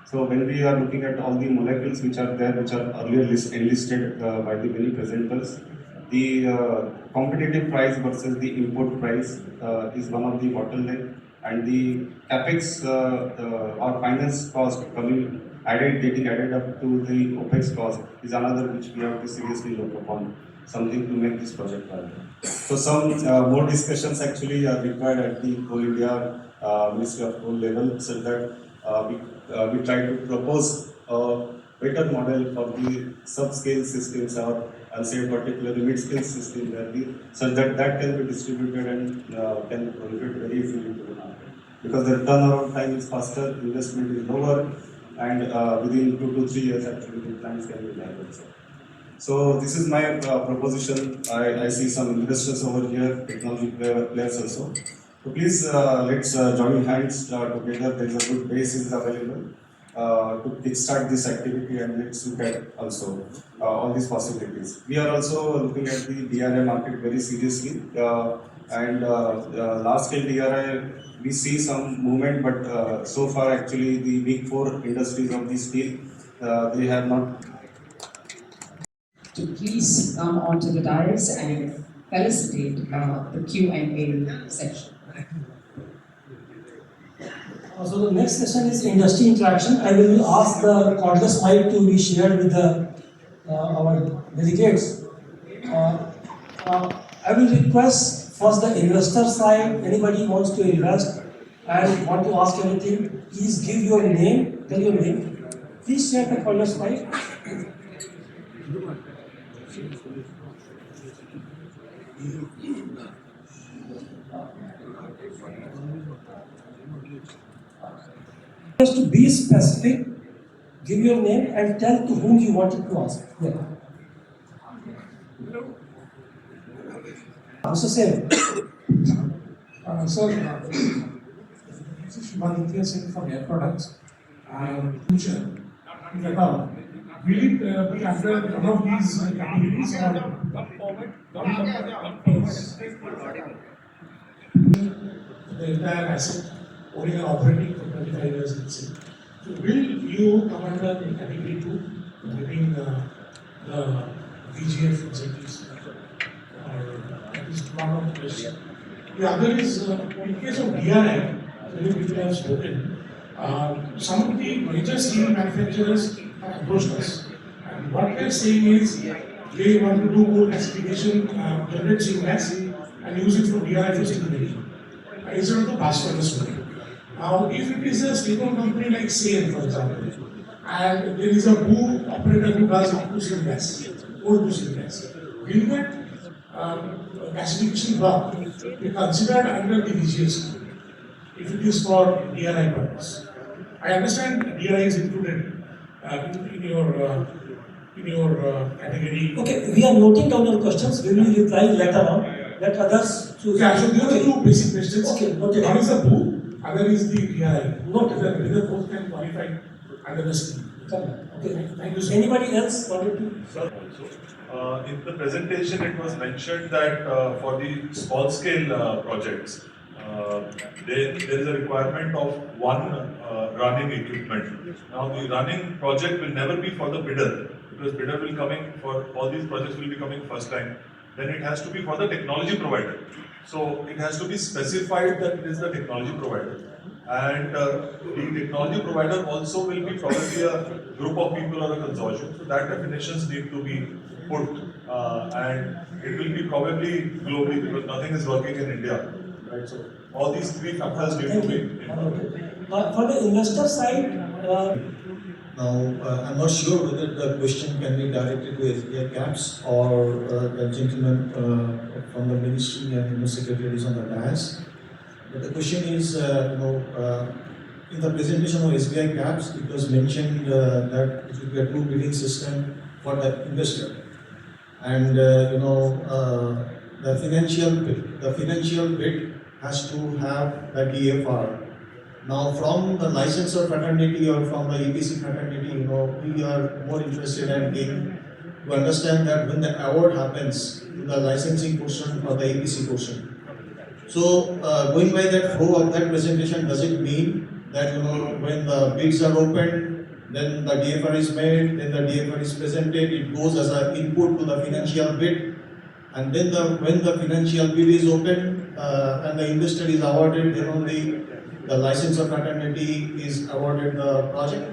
So when we are looking at all the molecules which are there, which are earlier enlisted by the many presenters, the competitive price versus the import price is one of the bottleneck, and the capex or finance cost getting added up to the OPEX cost is another which we have to seriously look upon, something to make this project viable. So some more discussions actually are required at the Coal India Ministry of Coal level, so that we try to propose a better model for the subscale systems, or I'll say particularly mid-scale system where so that can be distributed and can proliferate very easily to the market. Because the turnaround time is faster, investment is lower, and within 2 to 3 years actually the plants can be viable. So this is my proposition. I see some investors over here, technology players also. So please let's join hands together. There is a good base is available to kickstart this activity, and let's look at also all these possibilities. We are also looking at the DRI market very seriously, and large scale DRI we see some movement, but so far actually the big four industries of the steel they have not. To please come onto the dais and felicitate the Q&A section. So the next session is industry interaction. I will ask the cordless mic to be shared with our delegates. I will request first the investor side, anybody wants to invest and want to ask anything, please give your name, tell your name. Please share the cordless mic. Just to be specific, give your name and tell to whom you wanted to ask. Yeah. Mr. Sen. Sir, this is Shubhanitya Singh from Air Products. Future, will it be under one of these categories or the entire asset owning and operating for 25 years, let's say? So will you come under the category 2, getting the VGF incentives. That is one of the question. The other is, in case of DRI, many people have spoken, some of the major steel manufacturers have approached us. And what they are saying is, they want to do more gasification, generate steel gas, and use it for DRI for steel making. Instead of the blast furnace only. Now, if it is a state-owned company like Secy, for example, and there is a BOO operator who does up to steel gas, or to steel gas, will that gasification block be considered under the VGF scheme if it is for DRI purpose? I understand DRI is included in your category. Okay, we are noting down your questions. We will reply later on. Let others choose. Yeah, so there are two basic questions. Okay, okay. One is the BOO, other is the DRI. Not Whether both can qualify under the scheme. Okay. Thank you, sir. Anybody else wanted to? Sir, also, in the presentation, it was mentioned that for the small scale projects, there is a requirement of one running equipment. Now, the running project will never be for the bidder, because bidder will coming for all these projects will be coming first time. Then it has to be for the technology provider. So it has to be specified that it is the technology provider. And the technology provider also will be probably a group of people or a consortium. So that definitions need to be put, and it will be probably globally, because nothing is working in India, right? So all these three factors need to be involved. For the investor side, Now, I'm not sure whether the question can be directed to SBI caps or the gentleman from the ministry and the secretaries on the dais. But the question is, in the presentation of SBI caps, it was mentioned that it will be a two bidding system for the investor, and the financial bid has to have the DFR. Now, from the licensor fraternity or from the EPC fraternity, we are more interested in to understand that when the award happens to the licensing portion or the EPC portion. So, going by that flow of that presentation, does it mean that when the bids are opened, then the DFR is made, then the DFR is presented, it goes as an input to the financial bid, and then when the financial bid is opened and the investor is awarded, then only the licensor fraternity is awarded the project.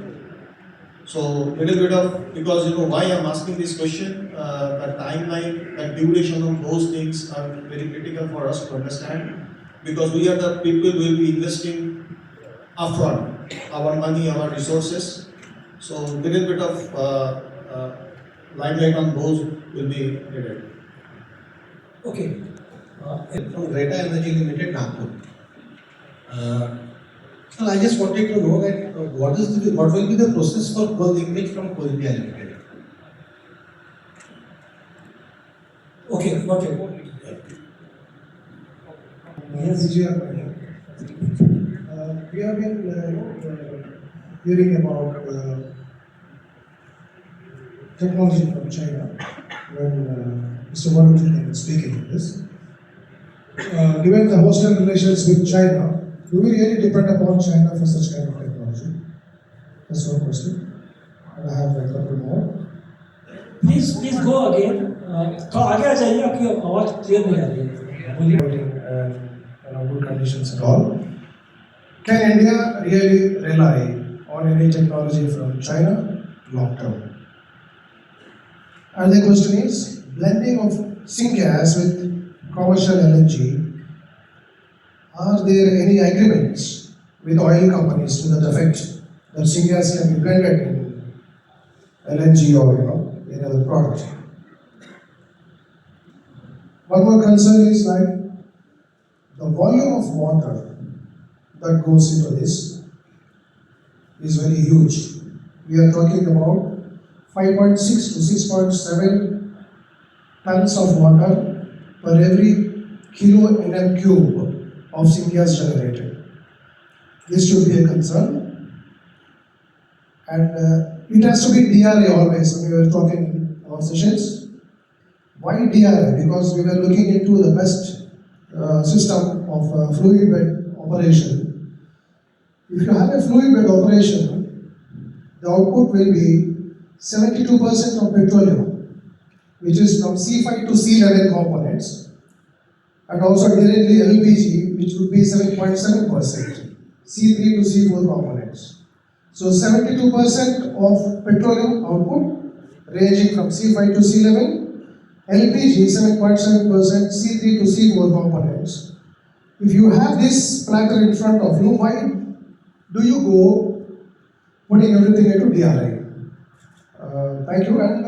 So little bit of, because why I'm asking this question, the timeline, the duration of those things are very critical for us to understand, because we are the people who will be investing upfront our money, our resources. So little bit of limelight on those will be needed. okay. From Greta Energy Limited, Nagpur. So I just wanted to know that what will be the process for coal linkage from Coal India Limited? Okay, got it. Yes, we have been hearing about technology from China when Mr. Varun was speaking of this. Given the hostile relations with China, do we really depend upon China for such kind of technology? That's one question. And I have a couple more. Please go again. तो आगे आ जाइए, आपकी आवाज clear नहीं आ रही है. Good conditions and all. Can India really rely on any technology from China long term? And the question is, blending of syngas with commercial LNG, are there any agreements with oil companies to that effect that syngas can be blended in LNG or any other product? One more concern is like the volume of water that goes into this is very huge. We are talking about 5.6 to 6.7 tons of water per every kilo Nm cube of syngas generated. This should be a concern. And it has to be DRA always. When we were talking in our sessions. Why DRA? Because we were looking into the best system of fluid bed operation. If you have a fluid bed operation, the output will be 72% of petroleum, which is from C5 to C11 components, and also directly LPG, which would be 7.7%, C3 to C4 components. So 72% of petroleum output ranging from C5 to C11, LPG 7.7%, C3 to C4 components. If you have this platter in front of you, why do you go putting everything into DRI? Thank you. And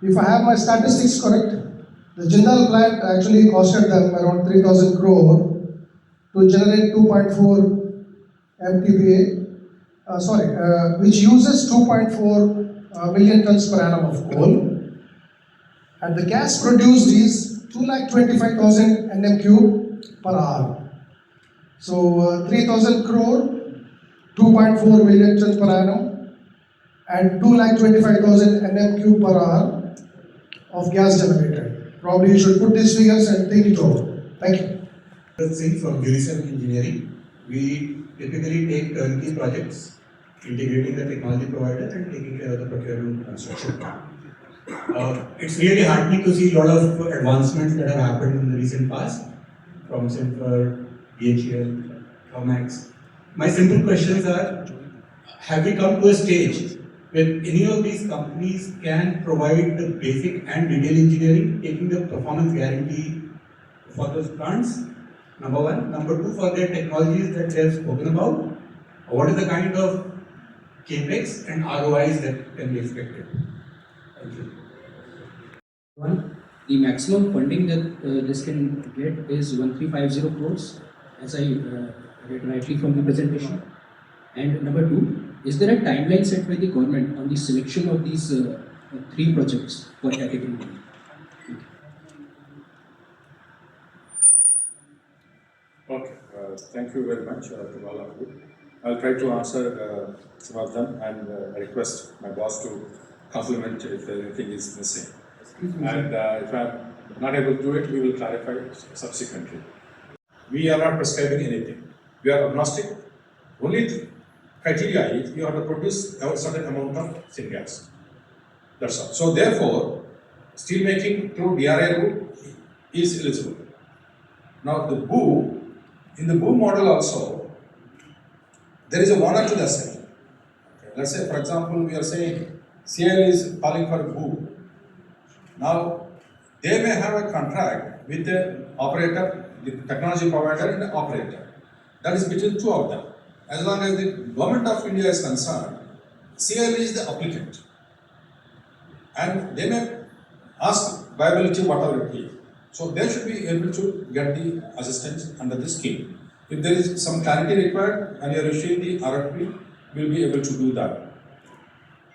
if I have my statistics correct, the Jindal plant actually costed them around 3,000 crore to generate 2.4 MTPA, which uses 2.4 million tons per annum of coal. And the gas produced is 2,25,000 Nm³ per hour. So 3,000 crore, 2.4 million tons per annum, and 2,25,000 Nm³ per hour of gas generated. Probably you should put these figures and think it over. Thank you. Secy from Jurism Engineering. We typically take turnkey projects, integrating the technology provider and taking care of the procurement construction. It's really heartening to see a lot of advancements that have happened in the recent past, from Simfer, DHL, Comax. My simple questions are, have we come to a stage where any of these companies can provide the basic and detailed engineering, taking the performance guarantee for those plants? Number one. Number two, for their technologies that they have spoken about, what is the kind of capex and ROIs that can be expected? Thank you. The maximum funding that this can get is 1350 crores, as I read rightly from the presentation. And number two, is there a timeline set by the government on the selection of these 3 projects for category 1? Okay, thank you very much to all of you. I'll try to answer some of them, and I request my boss to compliment if anything is missing. And if I'm not able to do it, we will clarify subsequently. We are not prescribing anything. We are agnostic. Only criteria is you have to produce a certain amount of syngas. That's all. So therefore, steel making through DRI route is eligible. Now the BOO, in the BOO model also, there is a 1 or 2 lesson. Okay. Let's say, for example, we are saying CIL is calling for BOO. Now, they may have a contract with the operator, the technology provider and the operator. That is between 2 of them. As long as the government of India is concerned, CIL is the applicant. And they may ask viability whatever it is. So they should be able to get the assistance under the scheme. If there is some clarity required and you are issuing the RFP, we will be able to do that.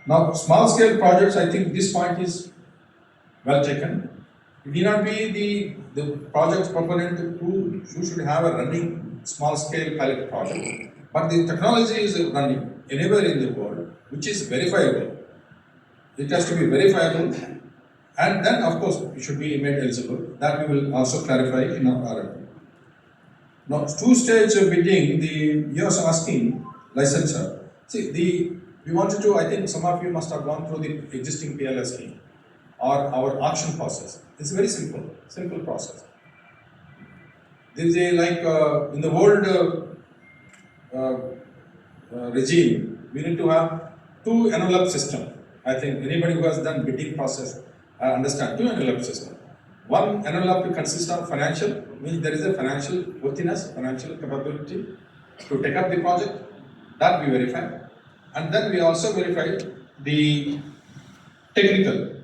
Now, small scale projects, I think this point is well taken. It need not be the project proponent who should have a running small scale pilot project, but the technology is running anywhere in the world, which is verifiable. It has to be verifiable, and then of course it should be made eligible. That we will also clarify in our RFP. Now, 2-stage bidding, you are asking licensor. See, we wanted to, I think some of you must have gone through the existing PLS scheme or our auction process. It's a very simple process. There is a, like in the old regime, we need to have 2 envelope system. I think anybody who has done bidding process understand 2 envelope system. One envelope consists of financial, means there is a financial worthiness, financial capability to take up the project. That we verify. And then we also verify the technical.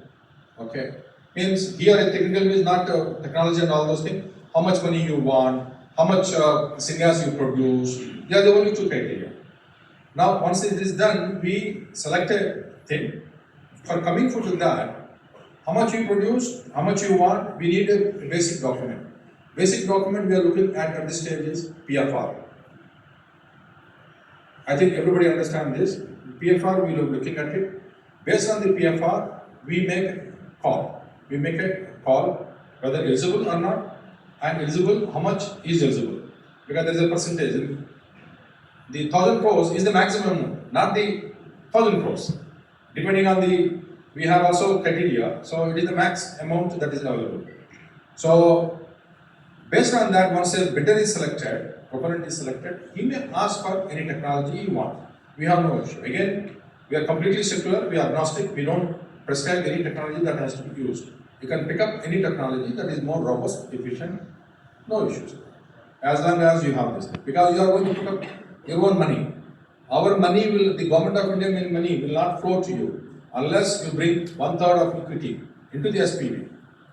Okay, means here a technical means not technology and all those things. How much money you want, how much syngas you produce. They are the only 2 criteria. Now, once it is done, we select a thing. For coming to that, how much you produce, how much you want, we need a basic document. Basic document we are looking at this stage is PFR. I think everybody understands this. PFR, we are looking at it. Based on the PFR, we make a call. We make a call whether eligible or not, and eligible, how much is eligible. Because there is a percentage. The 1,000 crores is the maximum, not the 1,000 crores. Depending on the, we have also criteria, so it is the max amount that is available. So based on that, once a bidder is selected, proponent is selected, he may ask for any technology he wants. We have no issue. Again, we are completely secular, we are agnostic, we don't prescribe any technology that has to be used. You can pick up any technology that is more robust, efficient, no issues. As long as you have this. Because you are going to put up your own money. Our money will, the government of India money will not flow to you unless you bring 1/3 of equity into the SPV.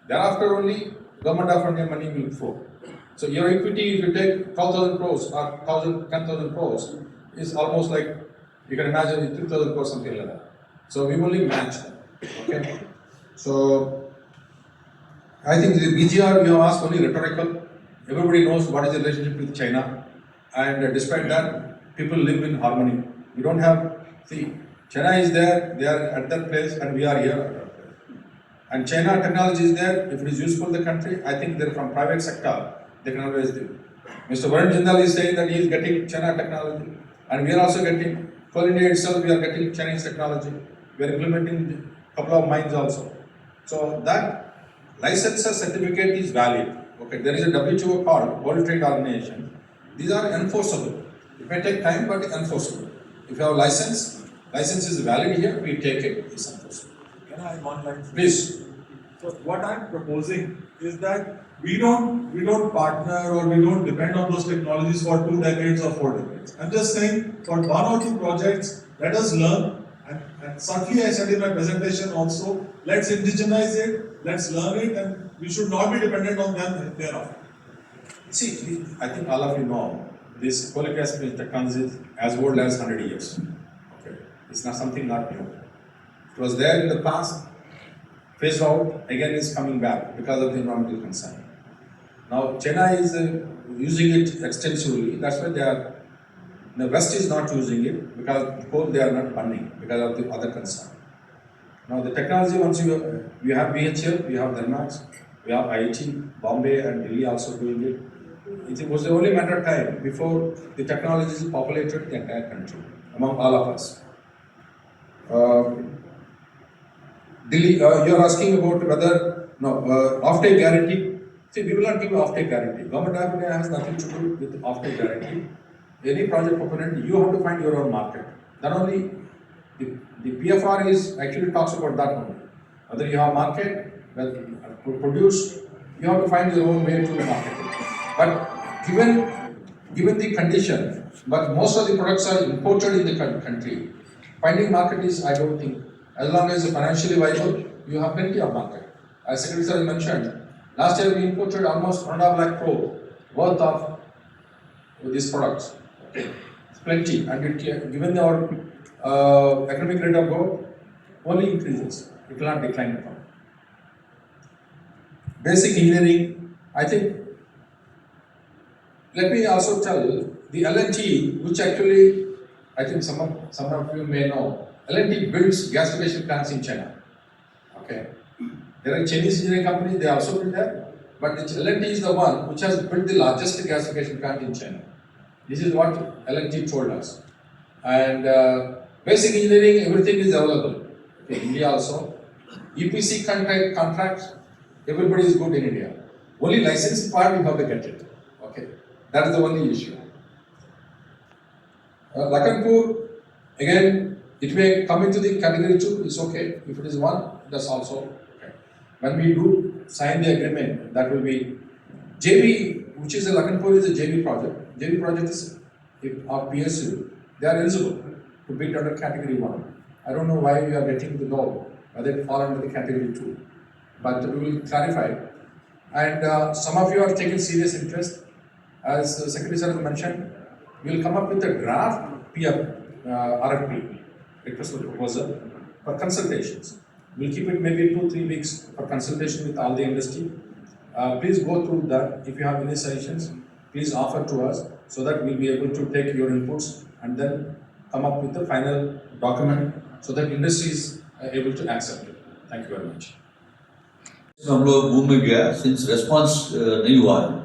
Thereafter only government of India money will flow. So your equity, if you take 12,000 crores or 10,000 crores, is almost like, you can imagine 3,000 crores, something like that. So we only match them. Okay. So I think the BGR we have asked only rhetorical. Everybody knows what is the relationship with China, and despite that, people live in harmony. We don't have, see, China is there, they are at that place, and we are here. And China technology is there. If it is useful to the country, I think they're from private sector, they can always do. Mr. Varun Jindal is saying that he is getting China technology, and we are also getting, for India itself, we are getting Chinese technology. We are implementing a couple of mines also. So that licensor certificate is valid. Okay, there is a WTO called World Trade Organization. These are enforceable. It may take time, but enforceable. If you have license is valid here, we take it, it's enforceable. Can I add one line? Please. So what I'm proposing is that we don't partner or we don't depend on those technologies for 2 decades or 4 decades. I'm just saying for 1 or 2 projects, let us learn, and certainly I said in my presentation also, let's indigenize it, let's learn it, and we should not be dependent on them thereafter. See, I think all of you know, this folic acid technology is as old as 100 years. Okay, it's not something not new. It was there in the past, phased out, again is coming back because of the environmental concern. Now China is using it extensively, that's why they are, the West is not using it because coal they are not burning because of the other concern. Now the technology, once you have BHL, we have Denmark, we have IIT, Bombay and Delhi also doing it. It was only a matter of time before the technology is populated the entire country, among all of us. Delhi, you are asking about whether, off-take guarantee. See, we will not give off-take guarantee. Government of India has nothing to do with off-take guarantee. Any project proponent, you have to find your own market. Not only, the PFR is actually talks about that only. Whether you have market, well, produce, you have to find your own way to market it. But given the condition, but most of the products are imported in the country. Finding market is, I don't think, as long as it's financially viable, you have plenty of market. As Secretary Sir mentioned, last year we imported almost 1.5 lakh crore worth of these products. Okay. It's plenty, and it, given our economic rate of growth, only increases. It will not decline at all. Basic engineering, I think. Let me also tell the L&T, which actually, I think some of you may know, L&T builds gasification plants in China. Okay, there are Chinese engineering companies, they also build that, but the L&T is the one which has built the largest gasification plant in China. This is what L&T told us. And basic engineering, everything is available. Okay, India also. EPC contracts, everybody is good in India. Only licensing part you have to get it. Okay, that is the only issue. Lakhanpur, again, it may come into the category 2, it's okay. If it is 1, that's also okay. When we do sign the agreement, that will be JV, which is a Lakhanpur is a JV project. JV project is of PSU. They are eligible to bid under category 1. I don't know why we are getting the law, whether it fall under the category 2. But we will clarify. And some of you are taking serious interest. As the Secretary Sir mentioned, we will come up with a draft RFP, request for proposal, for consultations. We'll keep it maybe 2-3 weeks for consultation with all the industry. Please go through that. If you have any suggestions, please offer to us so that we'll be able to take your inputs and then come up with the final document so that industry is able to accept it. Thank you very much. हम लोग boom में गया since response नहीं हुआ है.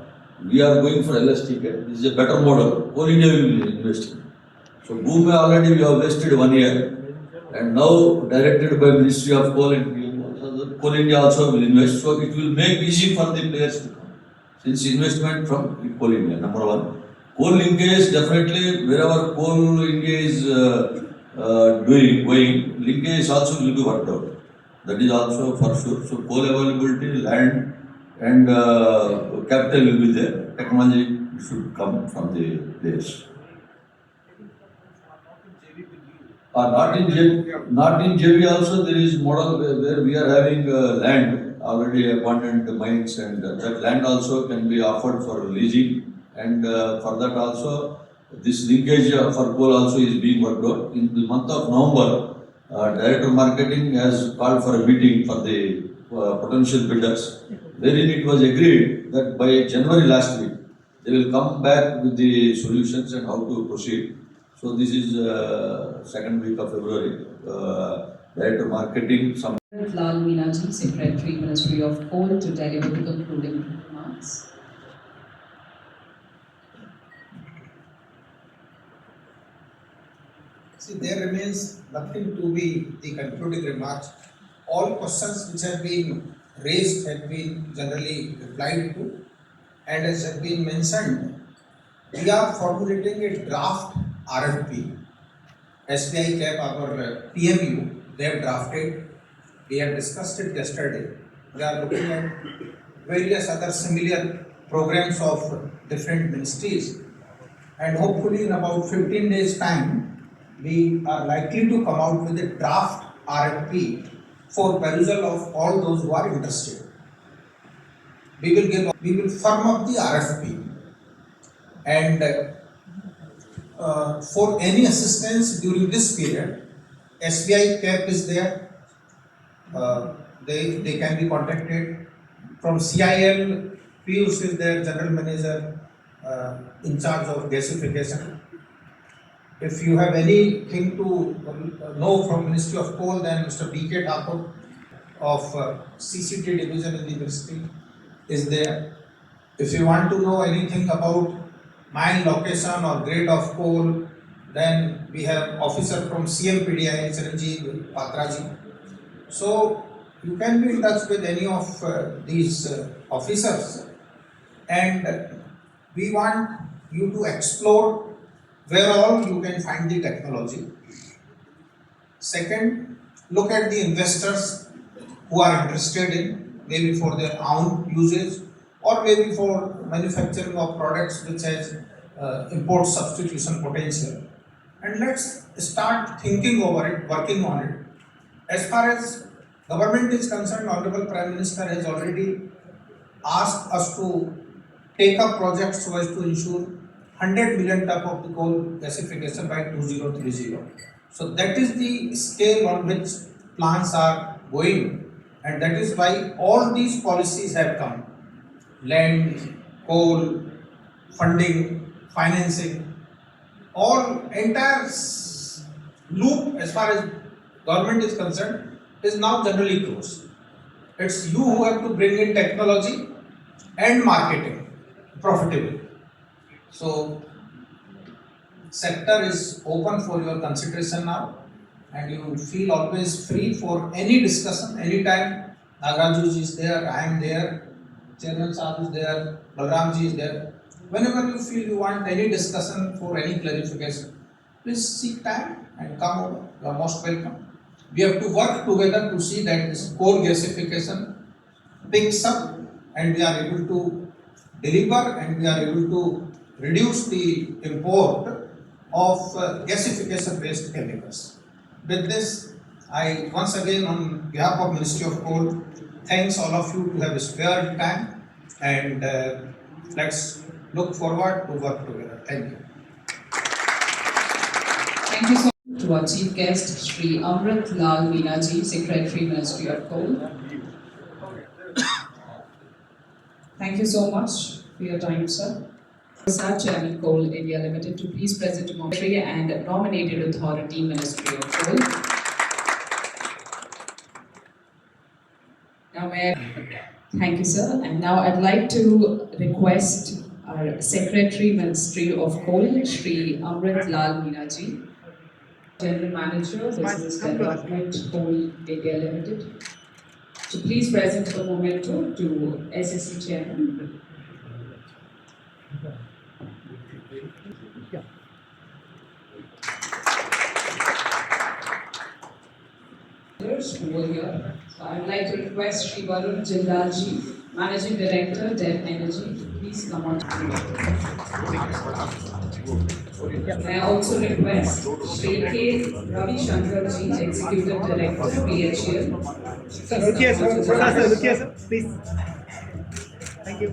We are going for LSTK. This is a better model. All India will be investing. So boom में already we have wasted 1 year. and now directed by Ministry of Coal and PM also, the Coal India also will invest, so it will make easy for the players to come. Since investment from Coal India, number one. Coal linkage, definitely wherever Coal India is going, linkage also will be worked out. That is also for sure. So coal availability, land and capital will be there. Technology should come from the place. Not in JV also there is model where we are having land, already abundant mines, and that land also can be offered for leasing, and for that also this linkage for coal also is being worked out. In the month of November, Director Marketing has called for a meeting for the potential bidders, wherein it was agreed that by January last week they will come back with the solutions and how to proceed. So this is second week of February. Director Marketing. Lal Meena ji, Secretary, Ministry of Coal, to deliver the concluding remarks. See, there remains nothing to be the concluding remarks. All questions which have been raised have been generally replied to, and as has been mentioned, we are formulating a draft RFP. SBI CAP, our PMU, they have drafted. We have discussed it yesterday. We are looking at various other similar programs of different ministries, and hopefully in about 15 days' time, we are likely to come out with a draft RFP for perusal of all those who are interested. We will firm up the RFP, and for any assistance during this period, SBI CAP is there. They can be contacted. From CIL, Piyush is their general manager in charge of gasification. If you have anything to know from Ministry of Coal, then Mr. B.K. Thakur of CCT division in the ministry is there. If you want to know anything about mine location or grade of coal, then we have officer from CMPDI, Chiranjeev Patraji. So you can be in touch with any of these officers, and we want you to explore where all you can find the technology. Second, look at the investors who are interested in, maybe for their own usage or maybe for manufacturing of products which has import substitution potential. And let's start thinking over it, working on it. As far as government is concerned, Honorable Prime Minister has already asked us to take up projects so as to ensure 100 million ton of the coal gasification by 2030. So that is the scale on which plans are going, and that is why all these policies have come. Land, coal, funding, financing, all entire loop as far as government is concerned is now generally closed. It's you who have to bring in technology and marketing profitably. So sector is open for your consideration now, and you feel always free for any discussion anytime. Nagaraju ji is there, I am there, Chairman Saab is there, Balram ji is there. Whenever you feel you want any discussion for any clarification, please seek time and come over. You are most welcome. We have to work together to see that this coal gasification picks up and we are able to deliver and we are able to reduce the import of gasification based chemicals. With this, I once again on behalf of Ministry of Coal thanks all of you to have spared time, and let's look forward to work together. Thank you. Thank you so much to our chief guest, Shri Amrit Lal Meena ji, Secretary, Ministry of Coal. Thank you so much for your time, sir. Chairman Coal India Limited to please present to Secretary and Nominated Authority, Ministry of Coal. Now thank you, sir. And now I'd like to request our Secretary, Ministry of Coal, Shri Amrit Lal Meena ji, General Manager, Business Development, Coal India Limited. So please present the memento to SSC Chairman. Over here. So I would like to request Shri Varun Jindalji, Managing Director, Dev Energy, to please come on. I also request Shri K. Ravi Shankarji, Executive Director, BHEL. Sir, look here, sir. Sir, look here, sir. Please. Thank you.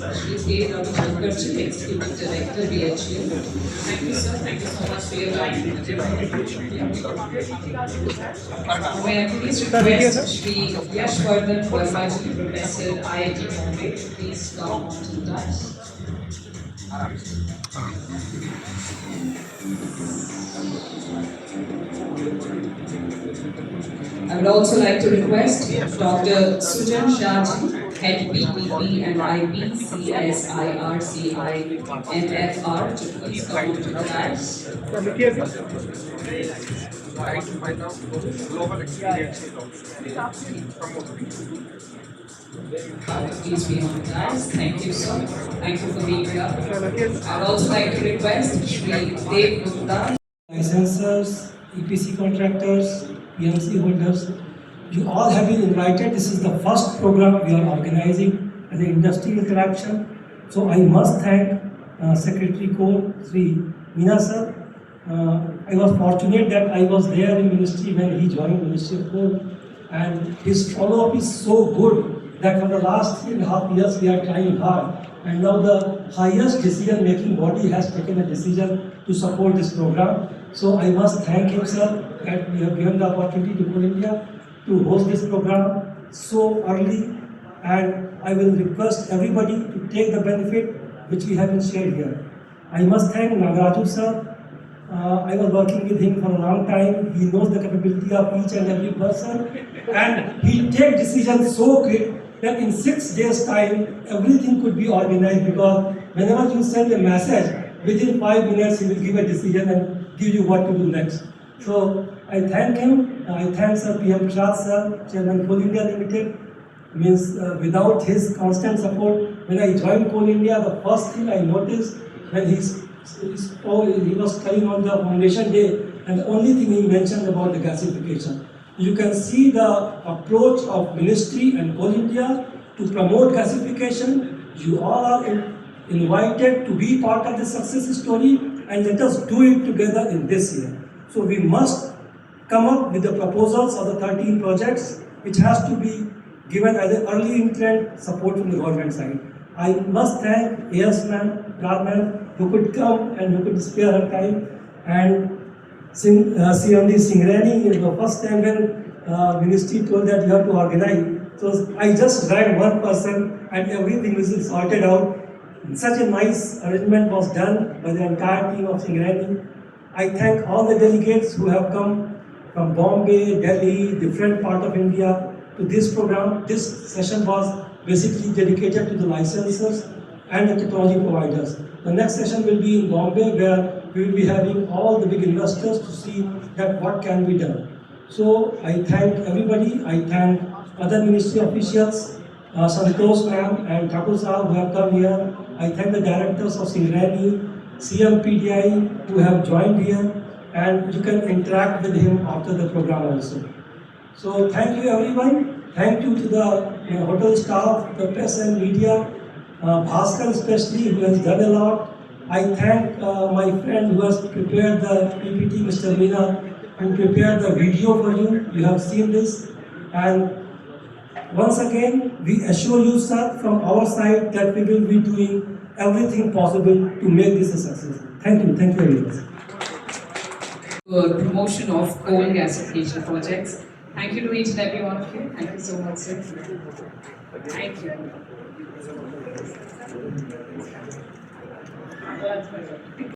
Shri K. Ravi Shankarji, Executive Director, BHEL. Thank you, sir. Thank you so much for your time. May I please request Shri Yashvardhan Vermaji, Professor, IIT Bombay, to please come on to the dais. I would also like to request Dr. Sujan Shahji, Head PPP and IB, CSIR, CINFR, to please come on to the dais. Please be on the dais. Thank you, sir. Thank you for being here. I would also like to request Shri Dev Gupta. Licensors, EPC contractors, PMC holders, you all have been invited. This is the first program we are organizing as an industry interaction. So I must thank Secretary Coal, Sri Meena sir. I was fortunate that I was there in ministry when he joined Ministry of Coal, and his follow-up is so good that for the last 3.5 years we are trying hard, and now the highest decision-making body has taken a decision to support this program. So I must thank him, sir, that we have given the opportunity to Coal India to host this program so early, and I will request everybody to take the benefit which we have been shared here. I must thank Nagaraju sir. I was working with him for a long time. He knows the capability of each and every person, and he takes decisions so quick that in 6 days' time everything could be organized, because whenever you send a message, within 5 minutes he will give a decision and give you what to do next. So I thank him. I thank Sir PM Prasad sir, Chairman Coal India Limited. Without his constant support, when I joined Coal India, the first thing I noticed when he was coming on the foundation day, and the only thing he mentioned about the gasification. You can see the approach of Ministry and Coal India to promote gasification. You all are invited to be part of the success story, and let us do it together in this year. So we must come up with the proposals of the 13 projects, which has to be given as an early entrant support from the government side. I must thank AS ma'am, who could come and who could spare her time, and CMD Singrani, the first time when ministry told that you have to organize. So I just dragged one person and everything was sorted out. Such a nice arrangement was done by the entire team of Singrani. I thank all the delegates who have come from Bombay, Delhi, different part of India to this program. This session was basically dedicated to the licensors and the technology providers. The next session will be in Bombay, where we will be having all the big investors to see that what can be done. So I thank everybody. I thank other ministry officials, Santosh ma'am and Thakur Sahab who have come here. I thank the directors of Singrani, CMPDI who have joined here, and you can interact with him after the program also. So thank you everyone. Thank you to the hotel staff, the press and media, Bhaskar especially, who has done a lot. I thank my friend who has prepared the PPT, Mr. Meena, who prepared the video for you. You have seen this. And once again, we assure you, sir, from our side that we will be doing everything possible to make this a success. Thank you. Thank you very much. Promotion of coal gasification projects. Thank you to each and every one of you. Thank you so much, sir. Thank you.